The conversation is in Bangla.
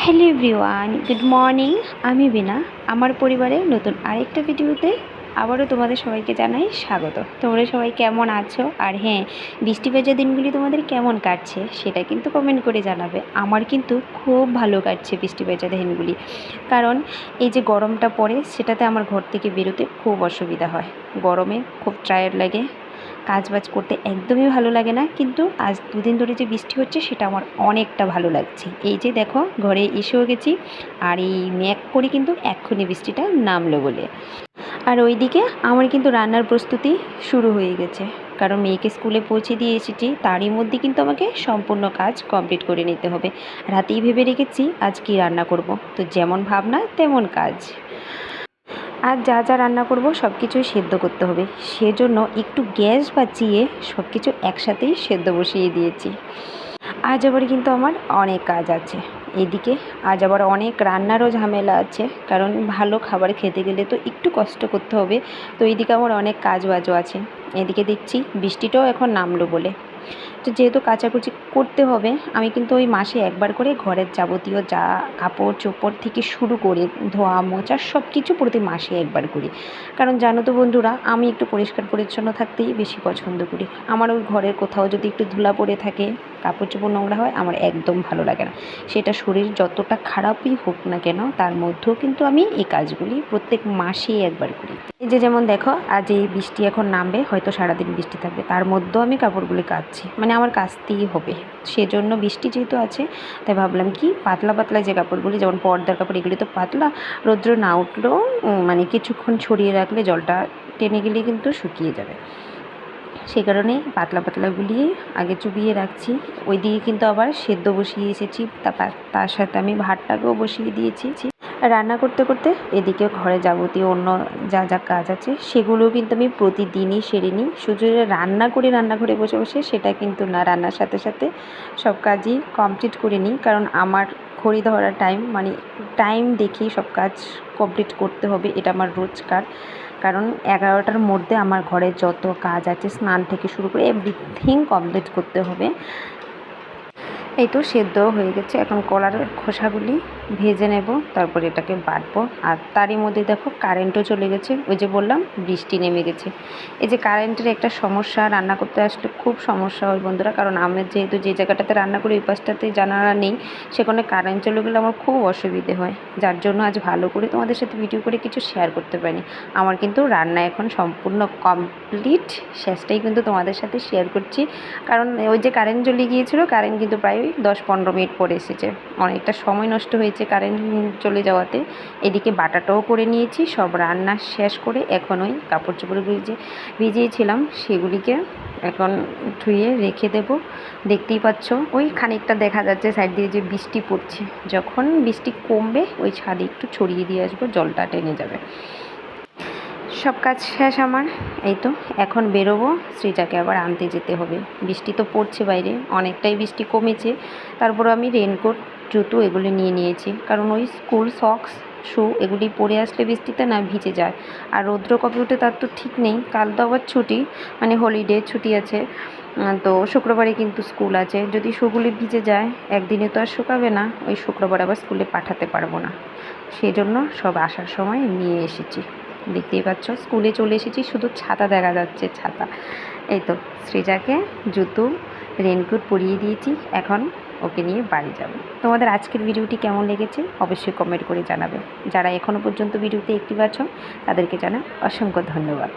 Hello everyone, good morning. আমি বিনা, আমার পরিবারের নতুন আরেকটা ভিডিওতে আবারও তোমাদের সবাইকে জানাই স্বাগত। তোমরা সবাই কেমন আছো? আর হ্যাঁ, বৃষ্টি ভেজা দিনগুলি তোমাদের কেমন কাটছে সেটা কিন্তু কমেন্ট করে জানাবে। আমার কিন্তু খুব ভালো কাটছে বৃষ্টি ভেজা দিনগুলি, কারণ এই যে গরমটা পড়ে সেটাতে আমার ঘর থেকে বেরোতে খুব অসুবিধা হয়। গরমে খুব টায়ার্ড লাগে, কাজবাজ করতে একদমই ভালো লাগে না। কিন্তু আজ দুদিন ধরে যে বৃষ্টি হচ্ছে সেটা আমার অনেকটা ভালো লাগছে। এই যে দেখো, ঘরে এসেও গেছি, আর এই মেঘ করে কিন্তু এক্ষুনি বৃষ্টিটা নামলো বলে। আর ওইদিকে আমার কিন্তু রান্নার প্রস্তুতি শুরু হয়ে গেছে, কারণ মেয়েকে স্কুলে পৌঁছে দিয়ে এসেছি, তারই মধ্যে কিন্তু আমাকে সম্পূর্ণ কাজ কমপ্লিট করে নিতে হবে। রাতেই ভেবে রেখেছি আজ কী রান্না করব, তো যেমন ভাবনা তেমন কাজ। আর যা যা রান্না করব সব কিছুই সেদ্ধ করতে হবে, সেজন্য একটু গ্যাস বাঁচিয়ে সব কিছু একসাথেই সেদ্ধ বসিয়ে দিয়েছি। আজ আবার কিন্তু আমার অনেক কাজ আছে এদিকে। আজ আবার অনেক রান্নারও ঝামেলা আছে, কারণ ভালো খাবার খেতে গেলে তো একটু কষ্ট করতে হবে। তো এইদিকে আমার অনেক কাজ বাজও আছে। এদিকে দেখছি বৃষ্টিটাও এখন নামলো বলে, তো যেহেতু কাচাকুচি করতে হবে, আমি কিন্তু ওই মাসে একবার করে ঘরের যাবতীয় যা কাপড় চোপড় থেকে শুরু করে ধোয়া মোছা সব কিছু প্রতি মাসে একবার করি। কারণ জানো তো বন্ধুরা, আমি একটু পরিষ্কার পরিচ্ছন্ন থাকতেই বেশি পছন্দ করি। আমার ওই ঘরের কোথাও যদি একটু ধুলা পড়ে থাকে, কাপড় চোপড় নোংরা হয়, আমার একদম ভালো লাগে না। সেটা শরীর যতটা খারাপই হোক না কেন, তার মধ্যেও কিন্তু আমি এই কাজগুলি প্রত্যেক মাসেই একবার করি। এই যে যেমন দেখো, আজ এই বৃষ্টি এখন নামবে, হয়তো সারাদিন বৃষ্টি থাকবে, তার মধ্যেও আমি কাপড়গুলি কাচছি, মানে আমার কাচতেই হবে। সেজন্য বৃষ্টি যেহেতু আছে, তাই ভাবলাম কি পাতলা পাতলা যে কাপড়গুলি, যেমন পর্দার কাপড়, এগুলি তো পাতলা, রৌদ্র না উঠলেও মানে কিছুক্ষণ ছড়িয়ে রাখলে জলটা টেনে গেলেই কিন্তু শুকিয়ে যাবে। সেই কারণে পাতলা পাতলাগুলি আগে চুবিয়ে রাখছি। ওইদিকে কিন্তু আবার সেদ্ধ বসিয়ে এসেছি, তার সাথে আমি ভাতটাকেও বসিয়ে দিয়েছি। রান্না করতে করতে এদিকে ঘরে যাবতীয় অন্য যা যা কাজ আছে সেগুলোও কিন্তু আমি প্রতিদিনই সেরে নিই। শুধু যে রান্না করে রান্নাঘরে বসে বসে সেটা কিন্তু না, রান্নার সাথে সাথে সব কাজই কমপ্লিট করে নিই, কারণ আমার ঘড়ি ধরার টাইম, মানে টাইম দেখেই সব কাজ কমপ্লিট করতে হবে, এটা আমার রোজকার। কারণ 11টার মধ্যে আমার ঘরে যত কাজ আছে, স্নান থেকে শুরু করে এভরিথিং কমপ্লিট করতে হবে। এই তো সেদ্ধ হয়ে গেছে, এখন কলার খোসাগুলি ভেজে নেব, তারপর এটাকে বাটবো। আর তারই মধ্যে দেখো কারেন্টও চলে গেছে, ওই যে বললাম বৃষ্টি নেমে গেছে। এই যে কারেন্টের একটা সমস্যা, রান্না করতে আসলে খুব সমস্যা হয় বন্ধুরা, কারণ আমি যেহেতু যে জায়গাটাতে রান্না করি ওই পাশটাতে জানালা নেই, সেখানে কারেন্ট চলে গেলে আমার খুব অসুবিধে হয়, যার জন্য আজ ভালো করে তোমাদের সাথে ভিডিও করে কিছু শেয়ার করতে পারিনি। আমার কিন্তু রান্না এখন সম্পূর্ণ কমপ্লিট, শেষটাই কিন্তু তোমাদের সাথে শেয়ার করছি। কারণ ওই যে কারেন্ট চলে গিয়েছিলো, কারেন্ট কিন্তু প্রায় 10-15 মিনিট পরে এসেছে, অনেকটা সময় নষ্ট হয়েছে কারেন্ট চলে যাওয়াতে। এদিকে বাটাটাও করে নিয়েছি, সব রান্না শেষ করে এখন ওই কাপড় চোপড়গুলি যে ভিজিয়েছিলাম সেগুলিকে এখন ধুয়ে রেখে দেব। দেখতেই পাচ্ছ ওই খানিকটা দেখা যাচ্ছে সাইড দিয়ে যে বৃষ্টি পড়ছে, যখন বৃষ্টি কমবে ওই ছাদে একটু ছড়িয়ে দিয়ে আসবো, জলটা টেনে যাবে। সব কাজ শেষ আমার। এই তো এখন বেরোবো, সৃজাকে আবার আনতে যেতে হবে। বৃষ্টি তো পড়ছে বাইরে, অনেকটাই বৃষ্টি কমেছে, তারপর আমি রেনকোট জুতো এগুলি নিয়ে নিয়েছি, কারণ ওই স্কুল সক্স শু এগুলি পরে আসলে বৃষ্টিতে না ভিজে যায়। আর রৌদ্র কবে ওঠে তার তো ঠিক নেই, কাল তো আবার ছুটি, মানে হলিডে ছুটি আছে। তো শুক্রবারে কিন্তু স্কুল আছে, যদি শুগুলি ভিজে যায় একদিনে তো আর শুকাবে না, ওই শুক্রবার আবার স্কুলে পাঠাতে পারবো না। সেই জন্য সব আসার সময় নিয়ে এসেছি। দেখতেই পাচ্ছ স্কুলে চলে এসেছি, শুধু ছাতা দেখা যাচ্ছে, ছাতা। এই তো সৃজাকে জুতো রেনকোট পরিয়ে দিয়েছি, এখন ওকে নিয়ে বাড়ি যাব। তোমাদের আজকের ভিডিওটি কেমন লেগেছে অবশ্যই কমেন্ট করে জানাবে। যারা এখনও পর্যন্ত ভিডিওতে অ্যাক্টিভ আছো তাদেরকে জানাই অসংখ্য ধন্যবাদ।